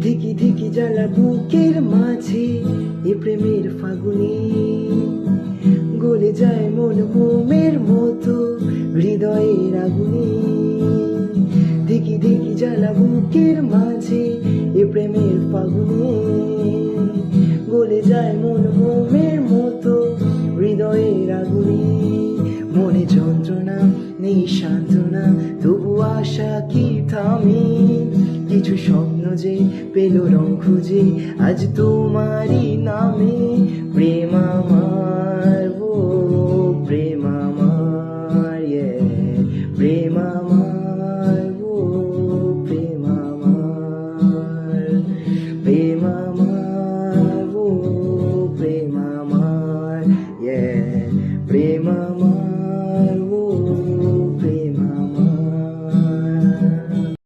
ধিকি ধিকি জ্বালা বুকের মাঝে এ প্রেমের ফাগুনে, গলে যায় মন মোমের মতো হৃদয়ের আগুনে। ধিকি ধিকি জ্বালা বুকের মাঝে এ প্রেমের ফাগুনে, গলে যায় মন মোমের মতো হৃদয়ের আগুনে। মনে যন্ত্রণা নেই সান্ত্বনা, তবু আশা কি থামে? কিছু স্বপ্ন যে পেল রং খুঁজে আজ তোমারই নামে। প্রেম আমার